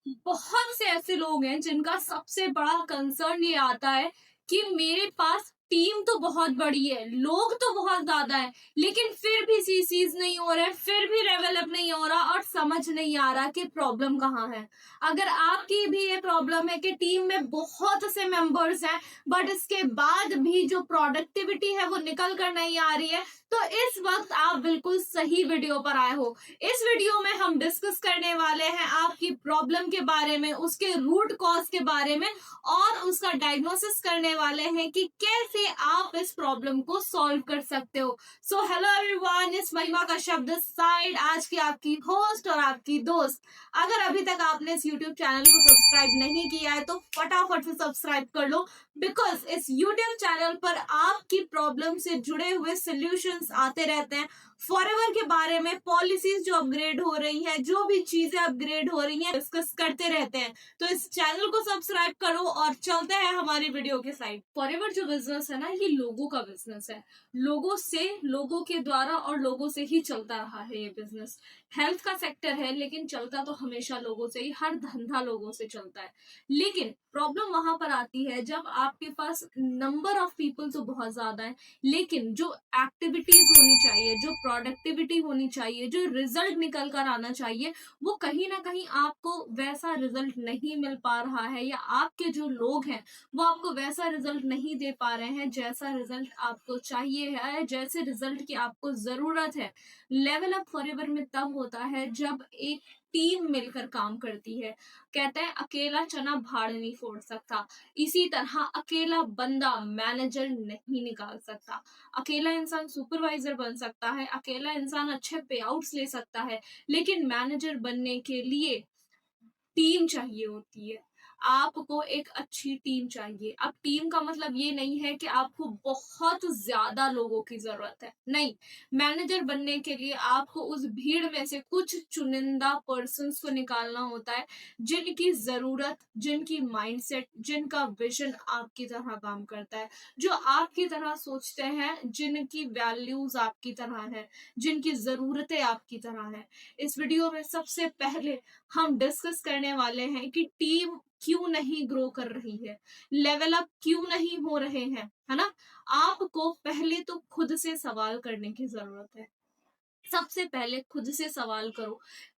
बहुत से ऐसे लोग हैं जिनका सबसे बड़ा कंसर्न ये आता है कि मेरे पास टीम तो बहुत बड़ी है, लोग तो बहुत ज्यादा है, लेकिन फिर भी सीसीज नहीं हो रहे, फिर भी डेवलप नहीं हो रहा और समझ नहीं आ रहा कि प्रॉब्लम कहाँ है। अगर आपकी भी ये प्रॉब्लम है कि टीम में बहुत से मेंबर्स हैं बट इसके बाद भी जो प्रोडक्टिविटी है वो निकल कर नहीं आ रही है, तो इस वक्त आप बिल्कुल सही वीडियो पर आए हो। इस वीडियो में हम डिस्कस करने वाले हैं आपकी प्रॉब्लम के बारे में, उसके रूट कॉज के बारे में और उसका डायग्नोसिस करने वाले हैं कि कैसे आप इस प्रॉब्लम को सॉल्व कर सकते हो। सो हेलो एवरीवन, इस महिमा का शब्द साइड आज की आपकी होस्ट और आपकी दोस्त। अगर अभी तक आपने इस यूट्यूब चैनल को सब्सक्राइब नहीं किया है तो फटाफट से सब्सक्राइब कर लो, बिकॉज इस यूट्यूब चैनल पर आपकी प्रॉब्लम से जुड़े हुए सोल्यूशंस आते रहते हैं। फॉरएवर के बारे में पॉलिसीज जो अपग्रेड हो रही है, जो भी चीजें अपग्रेड हो रही हैं, डिस्कस करते रहते हैं। तो इस चैनल को सब्सक्राइब करो और चलते हैं हमारी वीडियो के साइड। फॉरएवर जो बिजनेस है ना, ये लोगों का बिजनेस है, लोगों से, लोगों के द्वारा और लोगों से ही चलता रहा है ये बिजनेस। हेल्थ का सेक्टर है लेकिन चलता तो हमेशा लोगों से ही, हर धंधा लोगों से चलता है। लेकिन प्रॉब्लम वहां पर आती है जब आपके पास नंबर ऑफ पीपल तो बहुत ज्यादा है, लेकिन जो एक्टिविटीज होनी चाहिए, जो प्रोडक्टिविटी होनी चाहिए, जो रिजल्ट निकल कर आना चाहिए, वो कहीं ना कहीं आपको वैसा रिजल्ट नहीं मिल पा रहा है, या आपके जो लोग हैं वो आपको वैसा रिजल्ट नहीं दे पा रहे हैं जैसा रिजल्ट आपको चाहिए है, जैसे रिजल्ट की आपको जरूरत है। लेवल अप फॉरएवर में तब होता है जब एक टीम मिलकर काम करती है। कहते हैं अकेला चना भाड़ नहीं फोड़ सकता, इसी तरह अकेला बंदा मैनेजर नहीं निकाल सकता। अकेला इंसान सुपरवाइजर बन सकता है, अकेला इंसान अच्छे पे आउट्स ले सकता है, लेकिन मैनेजर बनने के लिए टीम चाहिए होती है। आपको एक अच्छी टीम चाहिए। अब टीम का मतलब ये नहीं है कि आपको बहुत ज्यादा लोगों की जरूरत है, नहीं। मैनेजर बनने के लिए आपको उस भीड़ में से कुछ चुनिंदा पर्सन्स को निकालना होता है, जिनकी जरूरत, जिनकी माइंडसेट, जिनका विजन आपकी तरह काम करता है, जो आपकी तरह सोचते हैं, जिनकी वैल्यूज आपकी तरह है, जिनकी जरूरतें आपकी तरह है। इस वीडियो में सबसे पहले हम डिस्कस करने वाले हैं कि टीम क्यों नहीं ग्रो कर रही है, लेवल अप क्यों नहीं हो रहे हैं, है ना। आपको पहले तो खुद से सवाल करने की जरूरत है। सबसे पहले खुद से सवाल करो।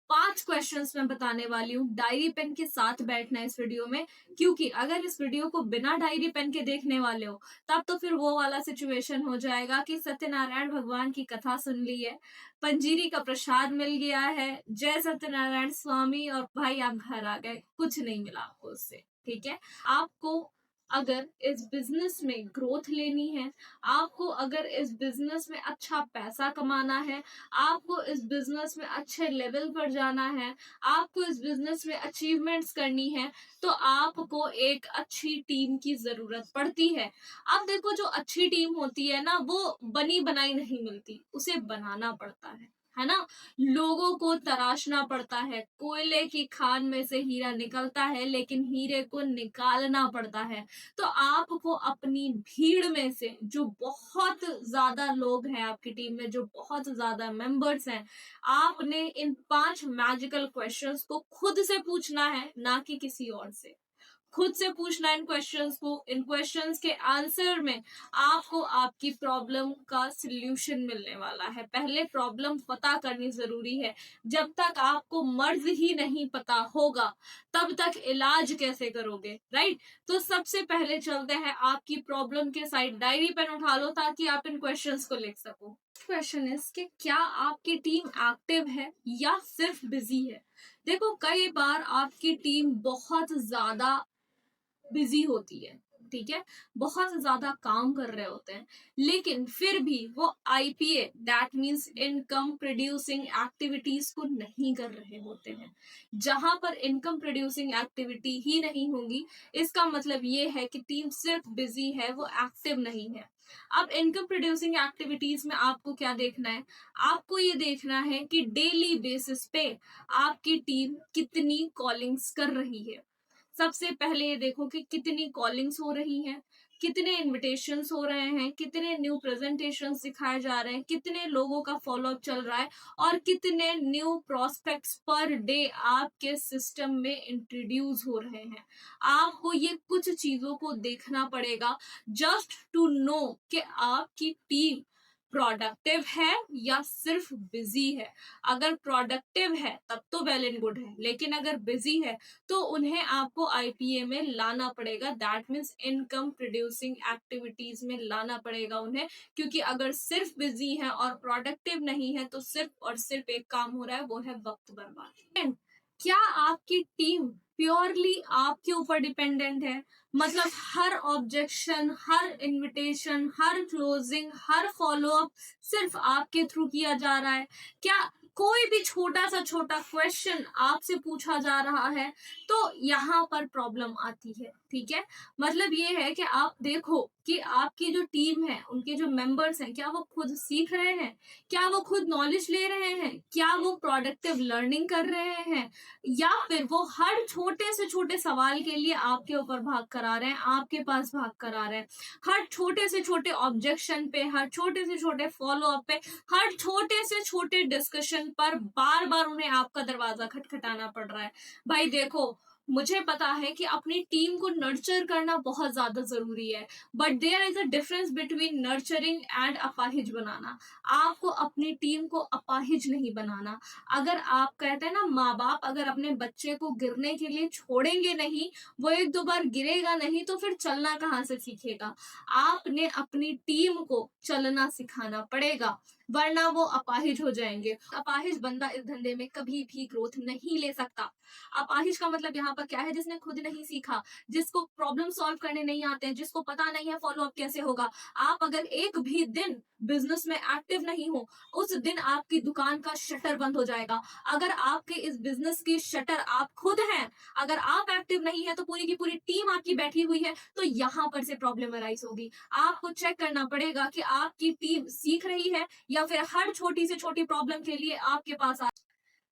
5 क्वेश्चंस मैं बताने वाली हूँ, डायरी पेन के साथ बैठना है इस वीडियो में, क्योंकि अगर इस वीडियो को बिना डायरी पेन के देखने वाले हो तब तो फिर वो वाला सिचुएशन हो जाएगा कि सत्यनारायण भगवान की कथा सुन ली है, पंजीरी का प्रसाद मिल गया है, जय सत्यनारायण स्वामी, और भाई आप घर आ गए, कुछ नहीं मिला आपको उससे। ठीक है। आपको अगर इस बिजनेस में ग्रोथ लेनी है, आपको अगर इस बिजनेस में अच्छा पैसा कमाना है, आपको इस बिजनेस में अच्छे लेवल पर जाना है, आपको इस बिजनेस में अचीवमेंट्स करनी है, तो आपको एक अच्छी टीम की जरूरत पड़ती है। अब देखो, जो अच्छी टीम होती है ना, वो बनी बनाई नहीं मिलती, उसे बनाना पड़ता है ना। लोगों को तराशना पड़ता है, कोयले की खान में से हीरा निकलता है लेकिन हीरे को निकालना पड़ता है। तो आपको अपनी भीड़ में से, जो बहुत ज्यादा लोग हैं आपकी टीम में, जो बहुत ज्यादा मेंबर्स हैं, आपने इन 5 मैजिकल क्वेश्चंस को खुद से पूछना है, ना कि किसी और से। खुद से पूछना इन क्वेश्चंस को। इन क्वेश्चंस के आंसर में आपको आपकी प्रॉब्लम का सल्यूशन मिलने वाला है। पहले प्रॉब्लम पता करनी जरूरी है। जब तक आपको मर्ज ही नहीं पता होगा तब तक इलाज कैसे करोगे, राइट। तो सबसे पहले चलते हैं आपकी प्रॉब्लम के साइड। डायरी पेन उठा लो ताकि आप इन क्वेश्चंस को लिख सको। क्वेश्चन इज कि क्या आपकी टीम एक्टिव है या सिर्फ बिजी है। देखो, कई बार आपकी टीम बहुत ज्यादा बिजी होती है, ठीक है, बहुत ज्यादा काम कर रहे होते हैं, लेकिन फिर भी वो IPA, that means income producing activities को नहीं कर रहे होते हैं। जहां पर इनकम प्रोड्यूसिंग एक्टिविटी ही नहीं होगी, इसका मतलब ये है कि टीम सिर्फ बिजी है, वो एक्टिव नहीं है। अब इनकम प्रोड्यूसिंग एक्टिविटीज में आपको क्या देखना है, आपको ये देखना है कि डेली बेसिस पे आपकी टीम कितनी कॉलिंग्स कर रही है। सबसे पहले ये देखो कि कितनी कॉलिंग्स हो रही हैं, कितने इनविटेशंस हो रहे हैं, कितने न्यू प्रेजेंटेशंस दिखाए जा रहे हैं, कितने लोगों का फॉलोअप चल रहा है, और कितने न्यू प्रोस्पेक्ट्स पर डे आपके सिस्टम में इंट्रोड्यूस हो रहे हैं। आपको ये कुछ चीजों को देखना पड़ेगा जस्ट टू नो कि आपकी टीम प्रोडक्टिव है या सिर्फ बिजी है। अगर प्रोडक्टिव है तब तो वेल एंड गुड है, लेकिन अगर बिजी है तो उन्हें आपको आईपीए में लाना पड़ेगा, that means income producing activities में लाना पड़ेगा उन्हें। क्योंकि अगर सिर्फ बिजी है और प्रोडक्टिव नहीं है तो सिर्फ और सिर्फ एक काम हो रहा है, वो है वक्त बर्बाद। क्या आपकी टीम प्योरली आपके ऊपर डिपेंडेंट है? मतलब हर ऑब्जेक्शन, हर इनविटेशन, हर क्लोजिंग, हर फॉलोअप सिर्फ आपके थ्रू किया जा रहा है? क्या कोई भी छोटा सा छोटा क्वेश्चन आपसे पूछा जा रहा है? तो यहाँ पर प्रॉब्लम आती है। ठीक है, मतलब ये है कि आप देखो कि आपकी जो टीम है, उनके जो मेंबर्स हैं, क्या वो खुद सीख रहे हैं, क्या वो खुद नॉलेज ले रहे हैं, क्या वो प्रोडक्टिव लर्निंग कर रहे हैं, या फिर वो हर छोटे से छोटे सवाल के लिए आपके ऊपर भाग कर आ रहे हैं, आपके पास भाग कर आ रहे हैं। हर छोटे से छोटे ऑब्जेक्शन पे, हर छोटे से छोटे फॉलो अप पे, हर छोटे से छोटे डिस्कशन पर बार बार उन्हें आपका दरवाजा खटखटाना पड़ रहा है। भाई देखो, मुझे पता है कि अपनी टीम को नर्चर करना बहुत ज्यादा जरूरी है, but there is a difference between nurturing and अपाहिज बनाना। आपको अपनी टीम को अपाहिज नहीं बनाना। अगर आप कहते हैं ना, माँ बाप अगर अपने बच्चे को गिरने के लिए छोड़ेंगे नहीं, वो एक दो बार गिरेगा नहीं तो फिर चलना कहाँ से सीखेगा? आपने अपनी टीम को चलना सिखाना पड़ेगा, वरना वो अपाहिज हो जाएंगे। अपाहिज बंदा इस धंधे में कभी भी ग्रोथ नहीं ले सकता। अपाहिज का मतलब यहाँ पर क्या है? जिसने खुद नहीं सीखा, जिसको प्रॉब्लम सॉल्व करने नहीं आते हैं, जिसको पता नहीं है फॉलो अप कैसे होगा। आप अगर एक भी दिन बिजनेस में एक्टिव नहीं हो, उस दिन आपकी दुकान का शटर बंद हो जाएगा। अगर आपके इस बिजनेस की शटर आप खुद हैं, अगर आप एक्टिव नहीं है तो पूरी की पूरी टीम आपकी बैठी हुई है, तो यहाँ पर से प्रॉब्लम अराइज होगी। आपको चेक करना पड़ेगा कि आपकी टीम सीख रही है या फिर हर छोटी से छोटी प्रॉब्लम के लिए आपके पास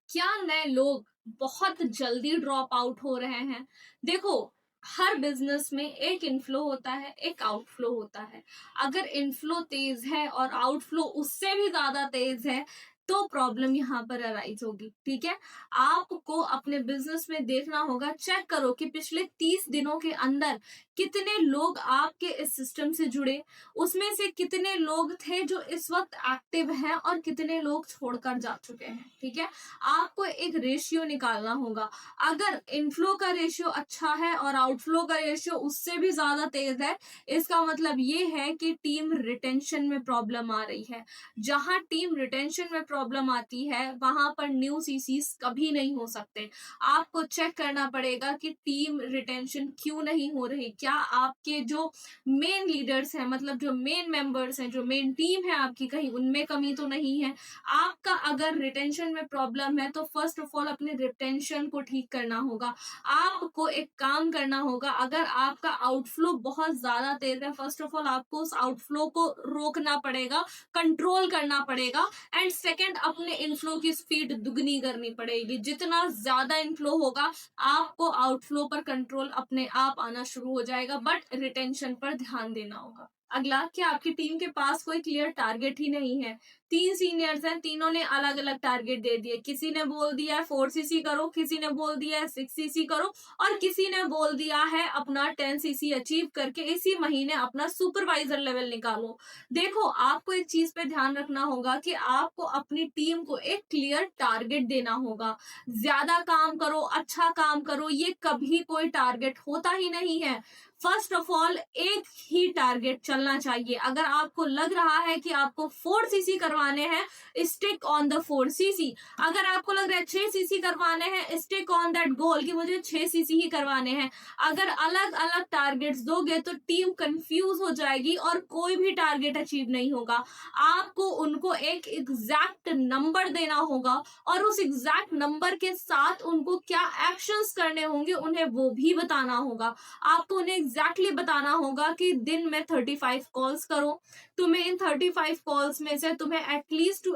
क्या नए लोग बहुत जल्दी ड्रॉप आउट हो रहे हैं? देखो, हर बिजनेस में एक इनफ्लो होता है, एक आउटफ्लो होता है। अगर इनफ्लो तेज है और आउटफ्लो उससे भी ज्यादा तेज है तो प्रॉब्लम यहाँ पर अराइज होगी। ठीक है, आपको अपने बिजनेस में देखना होगा, चेक करो कि पिछले 30 दिनों के अंदर कितने लोग आपके इस सिस्टम से जुड़े, उसमें से कितने लोग थे जो इस वक्त एक्टिव हैं और कितने लोग छोड़कर जा चुके हैं। ठीक है, आपको एक रेशियो निकालना होगा। अगर इनफ्लो का रेशियो अच्छा है और आउटफ्लो का रेशियो उससे भी ज्यादा तेज है, इसका मतलब ये है कि टीम रिटेंशन में प्रॉब्लम आ रही है। जहां टीम रिटेंशन में प्रॉब्लम आती है वहां पर न्यू सीसीज कभी नहीं हो सकते। आपको चेक करना पड़ेगा कि टीम रिटेंशन क्यों नहीं हो रही। क्या आपके जो मेन लीडर्स हैं, मतलब जो मेन मेंबर्स हैं, जो मेन टीम है आपकी, कहीं उनमें कमी तो नहीं है? आपका अगर रिटेंशन में प्रॉब्लम है तो फर्स्ट ऑफ ऑल अपने रिटेंशन को ठीक करना होगा। आपको एक काम करना होगा, अगर आपका आउटफ्लो बहुत ज्यादा तेज है, फर्स्ट ऑफ ऑल आपको उस आउटफ्लो को रोकना पड़ेगा, कंट्रोल करना पड़ेगा। एंड सेकेंड, अपने इनफ्लो की स्पीड दुगनी करनी पड़ेगी। जितना ज्यादा इनफ्लो होगा, आपको आउटफ्लो पर कंट्रोल अपने आप आना शुरू हो जाएगा, बट रिटेंशन पर ध्यान देना होगा। अगला, क्या आपकी टीम के पास कोई क्लियर टारगेट ही नहीं है? 3 सीनियर्स हैं, तीनों ने अलग अलग टारगेट दे दिए। किसी ने बोल दिया है 4cc करो, किसी ने बोल दिया है 6cc करो, और किसी ने बोल दिया है अपना 10cc अचीव करके इसी महीने अपना सुपरवाइजर लेवल निकालो। देखो, आपको एक चीज पे ध्यान रखना होगा कि आपको अपनी टीम को एक क्लियर टारगेट देना होगा। ज्यादा काम करो, अच्छा काम करो, ये कभी कोई टारगेट होता ही नहीं है। फर्स्ट ऑफ ऑल एक ही टारगेट चलना चाहिए। अगर आपको लग रहा है कि आपको 4cc करवाने हैं, स्टिक ऑन द 4cc। अगर आपको लग रहा है 6cc करवाने हैं, स्टिक ऑन दैट गोल कि मुझे 6cc ही करवाने हैं। अगर अलग अलग टारगेट्स दोगे तो टीम कंफ्यूज हो जाएगी और कोई भी टारगेट अचीव नहीं होगा। आपको उनको एक एग्जैक्ट नंबर देना होगा और उस एग्जैक्ट नंबर के साथ उनको क्या एक्शंस करने होंगे उन्हें वो भी बताना होगा। आपको उन्हें एग्जैक्टली बताना होगा कि दिन में 35 कॉल्स करो। तुम्हें इन 35 कॉल्स में से तुम्हें एटलीस्ट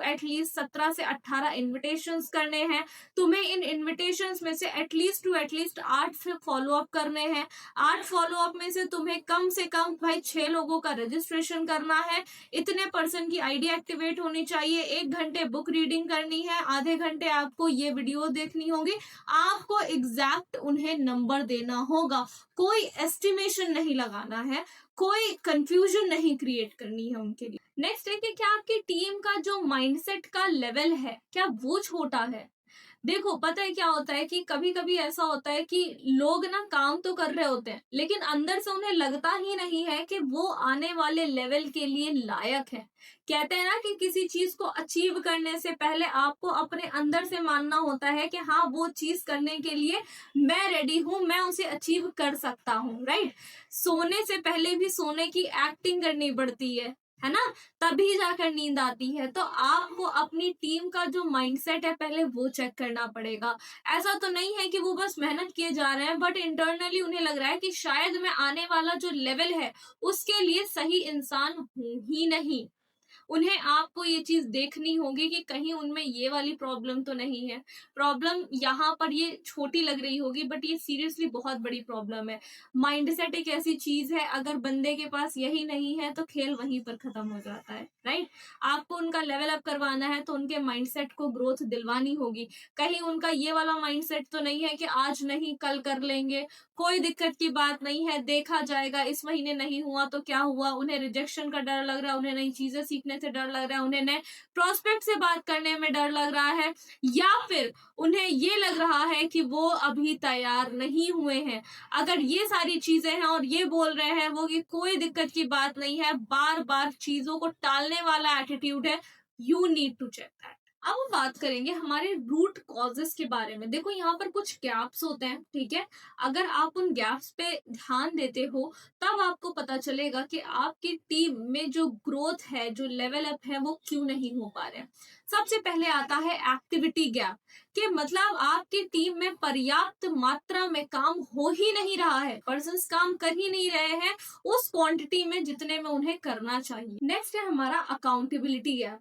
17 से 18 इन्विटेशंस करने हैं। तुम्हें इन इन्विटेशंस में से एटलीस्ट 8 फॉलोअप करने हैं। 8 फॉलोअप में से तुम्हें कम से कम भाई 6 लोगों का रजिस्ट्रेशन करना है। इतने पर्सन की आईडी एक्टिवेट होनी चाहिए। 1 घंटे बुक रीडिंग करनी है। आधे घंटे आपको ये वीडियो देखनी होगी। आपको एग्जैक्ट उन्हें नंबर देना होगा। कोई एस्टिमेशन नहीं लगाना है, कोई कंफ्यूजन नहीं क्रिएट करनी है उनके लिए। नेक्स्ट है कि क्या आपकी टीम का जो माइंडसेट का लेवल है क्या वो छोटा है। देखो पता है क्या होता है कि कभी कभी ऐसा होता है कि लोग ना काम तो कर रहे होते हैं लेकिन अंदर से उन्हें लगता ही नहीं है कि वो आने वाले लेवल के लिए लायक है। कहते हैं ना कि किसी चीज को अचीव करने से पहले आपको अपने अंदर से मानना होता है कि हाँ वो चीज करने के लिए मैं रेडी हूं, मैं उसे अचीव कर सकता हूँ, राइट। सोने से पहले भी सोने की एक्टिंग करनी पड़ती है ना, तभी जाकर नींद आती है। तो आपको अपनी टीम का जो माइंडसेट है पहले वो चेक करना पड़ेगा। ऐसा तो नहीं है कि वो बस मेहनत किए जा रहे हैं बट इंटरनली उन्हें लग रहा है कि शायद मैं आने वाला जो लेवल है उसके लिए सही इंसान हूं ही नहीं। उन्हें आपको ये चीज देखनी होगी कि कहीं उनमें ये वाली प्रॉब्लम तो नहीं है। प्रॉब्लम यहाँ पर ये छोटी लग रही होगी बट ये सीरियसली बहुत बड़ी प्रॉब्लम है। माइंडसेट एक ऐसी चीज है, अगर बंदे के पास यही नहीं है तो खेल वहीं पर खत्म हो जाता है, राइट। आपको उनका लेवल अप करवाना है तो उनके माइंडसेट को ग्रोथ दिलवानी होगी। कहीं उनका ये वाला माइंडसेट तो नहीं है कि आज नहीं कल कर लेंगे, कोई दिक्कत की बात नहीं है, देखा जाएगा, इस महीने नहीं हुआ तो क्या हुआ। उन्हें रिजेक्शन का डर लग रहा है, उन्हें नई चीजें सीखने से डर लग रहा है, उन्हें नए प्रोस्पेक्ट से बात करने में डर लग रहा है, या फिर उन्हें ये लग रहा है कि वो अभी तैयार नहीं हुए हैं। अगर ये सारी चीजें हैं और ये बोल रहे हैं वो कि कोई दिक्कत की बात नहीं है, बार बार चीजों को टालने वाला एटीट्यूड है, you need to check that. अब हम बात करेंगे हमारे रूट कॉजेस के बारे में। देखो यहाँ पर कुछ गैप्स होते हैं, ठीक है। अगर आप उन गैप्स पे ध्यान देते हो तब आपको पता चलेगा कि आपकी टीम में जो ग्रोथ है, जो लेवल अप है, वो क्यों नहीं हो पा रहे हैं। सबसे पहले आता है एक्टिविटी गैप, कि मतलब आपकी टीम में पर्याप्त मात्रा में काम हो ही नहीं रहा है, पर्सन्स काम कर ही नहीं रहे हैं उस क्वांटिटी में जितने में उन्हें करना चाहिए। नेक्स्ट है हमारा अकाउंटेबिलिटी गैप,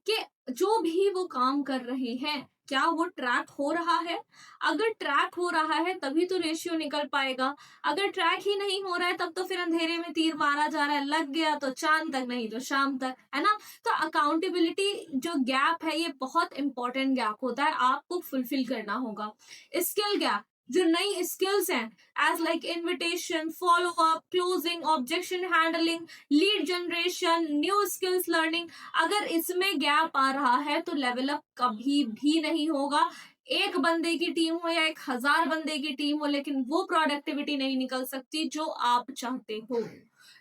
कि जो भी वो काम कर रहे हैं क्या वो ट्रैक हो रहा है। अगर ट्रैक हो रहा है तभी तो रेशियो निकल पाएगा। अगर ट्रैक ही नहीं हो रहा है तब तो फिर अंधेरे में तीर मारा जा रहा है, लग गया तो चांद तक नहीं तो शाम तक, है ना। तो अकाउंटेबिलिटी जो गैप है ये बहुत इंपॉर्टेंट गैप होता है, आपको फुलफिल करना होगा। स्किल गैप, जो नई स्किल्स हैं as like invitation, follow up, closing, objection handling, lead generation, new skills learning, अगर इसमें गैप आ रहा है तो लेवल अप कभी भी नहीं होगा। एक बंदे की टीम हो या 1000 बंदे की टीम हो, लेकिन वो प्रोडक्टिविटी नहीं निकल सकती जो आप चाहते हो।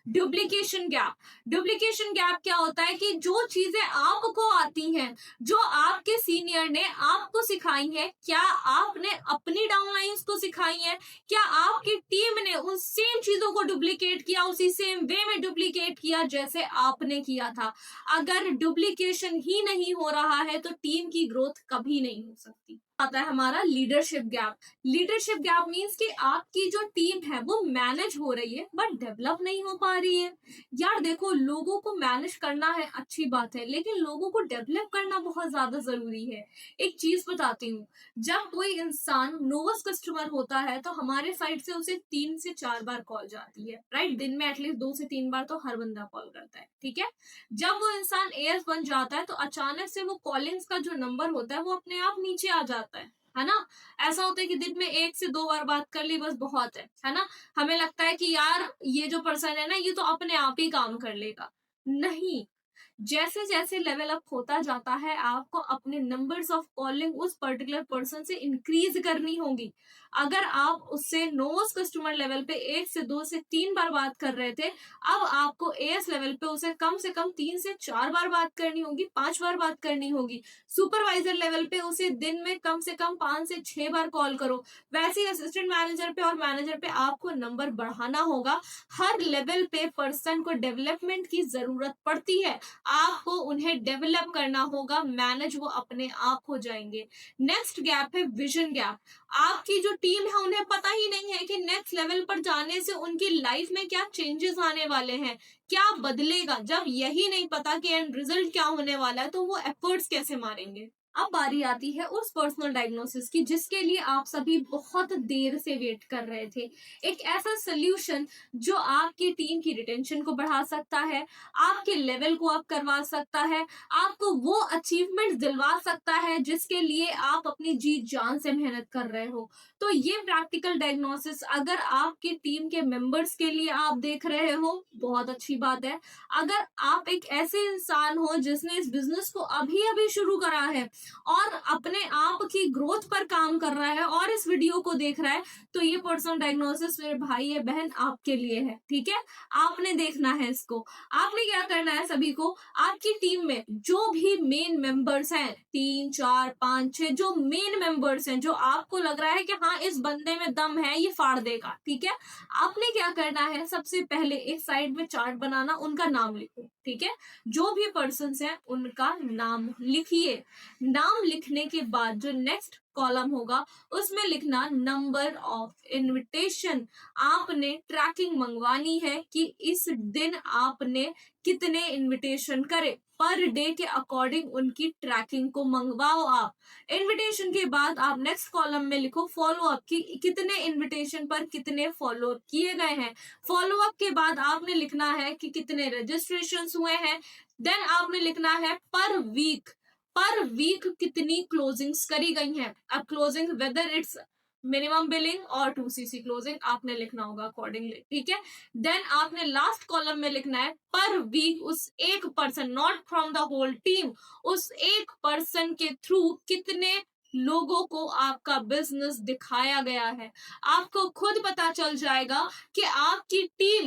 डुप्लीकेशन गैप, डुप्लीकेशन गैप क्या होता है कि जो चीजें आपको आती हैं, जो आपके सीनियर ने आपको सिखाई है, क्या आपने अपनी डाउनलाइंस को सिखाई है, क्या आपकी टीम ने उन सेम चीजों को डुप्लीकेट किया, उसी सेम वे में डुप्लीकेट किया जैसे आपने किया था। अगर डुप्लीकेशन ही नहीं हो रहा है तो टीम की ग्रोथ कभी नहीं हो सकती। आता है हमारा leadership gap. Leadership gap means कि आपकी जो टीम है वो मैनेज हो रही है बट डेवलप नहीं हो पा रही है। यार देखो, लोगों को मैनेज करना है अच्छी बात है, लेकिन लोगों को डेवलप करना बहुत ज्यादा जरूरी है। एक चीज बताती हूँ, जब कोई इंसान नोवस कस्टमर होता है तो हमारे साइड से उसे 3 से 4 बार कॉल जाती है, राइट। दिन में एटलीस्ट 2 से 3 बार तो हर बंदा कॉल करता है, ठीक है। जब वो इंसान एएस बन जाता है तो अचानक से वो कॉलिंग्स का जो नंबर होता है वो अपने आप नीचे आ जाता है ना। ऐसा होता है कि दिन में 1 से 2 बार बात कर ली बस बहुत है ना। हमें लगता है कि यार ये जो पर्सन है ना ये तो अपने आप ही काम कर लेगा। नहीं, जैसे जैसे लेवल अप होता जाता है आपको अपने नंबर्स ऑफ कॉलिंग उस पर्टिकुलर पर्सन से इंक्रीज करनी होगी। अगर आप उससे नोस कस्टमर लेवल पे 1 से 2 से 3 बार बात कर रहे थे, अब आपको एएस लेवल पे उसे कम से कम 3 से 4 बार बात करनी होगी, 5 बार बात करनी होगी। सुपरवाइजर लेवल पे उसे दिन में कम से कम 5 से 6 बार कॉल करो। वैसे ही असिस्टेंट मैनेजर पे और मैनेजर पे आपको नंबर बढ़ाना होगा। हर लेवल पे पर्सन को डेवलपमेंट की जरूरत पड़ती है। आपको उन्हें डेवलप करना होगा, मैनेज वो अपने आप हो जाएंगे। नेक्स्ट गैप है विजन गैप। आपकी जो टीम है उन्हें पता ही नहीं है कि नेक्स्ट लेवल पर जाने से उनकी लाइफ में क्या चेंजेस आने वाले हैं, क्या बदलेगा। जब यही नहीं पता कि एंड रिजल्ट क्या होने वाला है तो वो एफर्ट्स कैसे मारेंगे। अब बारी आती है उस पर्सनल डायग्नोसिस की जिसके लिए आप सभी बहुत देर से वेट कर रहे थे। एक ऐसा सोल्यूशन जो आपकी टीम की रिटेंशन को बढ़ा सकता है, आपके लेवल को अप करवा सकता है, आपको वो अचीवमेंट दिलवा सकता है जिसके लिए आप अपनी जी जान से मेहनत कर रहे हो। तो ये प्रैक्टिकल डायग्नोसिस अगर आपकी टीम के मेंबर्स के लिए आप देख रहे हो, बहुत अच्छी बात है। अगर आप एक ऐसे इंसान हो जिसने इस बिजनेस को अभी अभी शुरू करा है और अपने आप की ग्रोथ पर काम कर रहा है और इस वीडियो को देख रहा है, तो ये पर्सनल डायग्नोसिस मेरे भाई या बहन आपके लिए है। ठीक है, आपने देखना है इसको। आपने क्या करना है, सभी को आपकी टीम में जो भी मेन मेंबर्स हैं, 3 4 5 6 जो मेन मेंबर्स हैं, जो आपको लग रहा है कि हाँ इस बंदे में दम है, ये फाड़ देगा, ठीक है, आपने क्या करना है, सबसे पहले एक साइड में चार्ट बनाना, उनका नाम लिखो। ठीक है, जो भी पर्सन्स हैं उनका नाम लिखिए। नाम लिखने के बाद जो नेक्स्ट कॉलम होगा उसमें लिखना नंबर ऑफ इनविटेशन। आपने ट्रैकिंग मंगवानी है कि इस दिन आपने कितने इनविटेशन करे, पर डे के अकॉर्डिंग उनकी ट्रैकिंग को मंगवाओ आप। इनविटेशन के बाद आप नेक्स्ट कॉलम में लिखो फॉलो अप की कितने इनविटेशन पर कितने फॉलो अप किए गए हैं। फॉलो अप के बाद आपने लिखना है कि कितने रजिस्ट्रेशन हुए हैं। देन आपने लिखना है पर वीक कितनी क्लोजिंग्स करी गई हैं। अब closing whether it's minimum billing और 2cc क्लोजिंग आपने लिखना होगा अकॉर्डिंगली। ठीक है, देन आपने लास्ट कॉलम में लिखना है पर वीक उस एक person, not from the whole team, उस एक पर्सन के थ्रू कितने लोगों को आपका बिजनेस दिखाया गया है। आपको खुद पता चल जाएगा कि आपकी टीम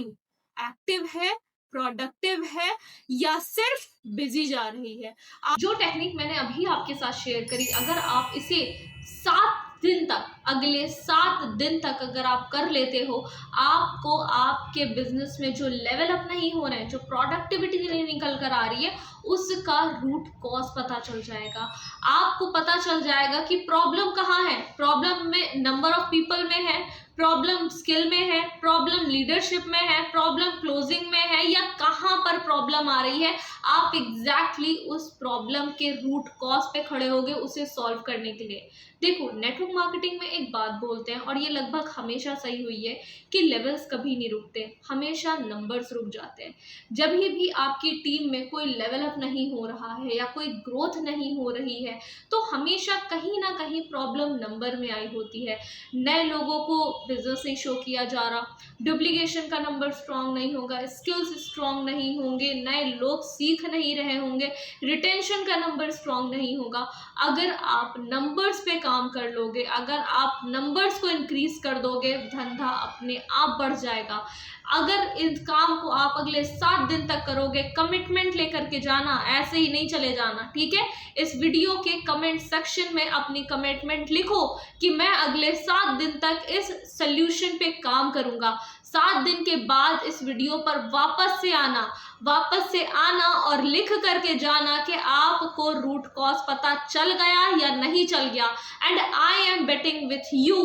एक्टिव है, प्रोडक्टिव है या सिर्फ बिजी जा रही है। जो टेक्निक मैंने अभी आपके साथ शेयर करी, अगर आप इसे 7 दिन तक, अगले 7 दिन तक अगर आप कर लेते हो, आपको आपके बिजनेस में जो लेवल अप नहीं हो रहे हैं, जो प्रोडक्टिविटी नहीं निकल कर आ रही है, उसका रूट कॉज पता चल जाएगा। आपको पता चल जाएगा कि प्रॉब्लम कहाँ है। प्रॉब्लम में नंबर ऑफ पीपल में है, प्रॉब्लम स्किल में है, प्रॉब्लम लीडरशिप में है, प्रॉब्लम क्लोजिंग में है, या कहाँ पर प्रॉब्लम आ रही है। आप एग्जैक्टली उस प्रॉब्लम के रूट कॉज पे खड़े होगे उसे सॉल्व करने के लिए। देखो, नेटवर्क मार्केटिंग में एक बात बोलते हैं और ये लगभग हमेशा सही हुई है कि लेवल्स कभी नहीं रुकते, हमेशा नंबर्स रुक जाते हैं। जब भी आपकी टीम में कोई लेवल अप नहीं हो रहा है या कोई ग्रोथ नहीं हो रही है, तो हमेशा कहीं ना कहीं प्रॉब्लम नंबर में आई होती है। नए लोगों को बिजनेस नहीं शो किया जा रहा, डुप्लीकेशन का नंबर स्ट्रांग नहीं होगा, स्किल्स स्ट्रांग नहीं होंगे, नए लोग सीख नहीं रहे होंगे, रिटेंशन का नंबर स्ट्रांग नहीं होगा। अगर आप नंबर्स पे काम कर लोगे, अगर आप नंबर्स को इंक्रीज कर दोगे, धंधा अपने आप बढ़ जाएगा। अगर इस काम को आप अगले 7 दिन तक करोगे, कमिटमेंट लेकर के जाना, ऐसे ही नहीं चले जाना। ठीक है, इस वीडियो के कमेंट सेक्शन में अपनी कमिटमेंट लिखो कि मैं अगले 7 दिन तक इस सोल्यूशन पे काम करूंगा। 7 दिन के बाद इस वीडियो पर वापस से आना और लिख करके जाना कि आपको रूट कॉज पता चल गया या नहीं चल गया। And I am betting with you,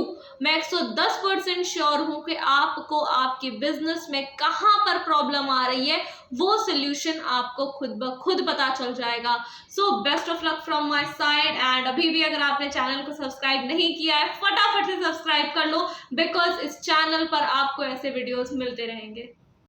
मैं 110% श्योर हूं कि आपको आपके बिजनेस में कहां पर प्रॉब्लम आ रही है वो सोल्यूशन आपको खुद ब खुद पता चल जाएगा। So best of luck from my side. And अभी भी अगर आपने चैनल को सब्सक्राइब नहीं किया है, फटाफट से सब्सक्राइब कर लो, बिकॉज इस चैनल पर आपको ऐसे वीडियोस मिलते रहेंगे।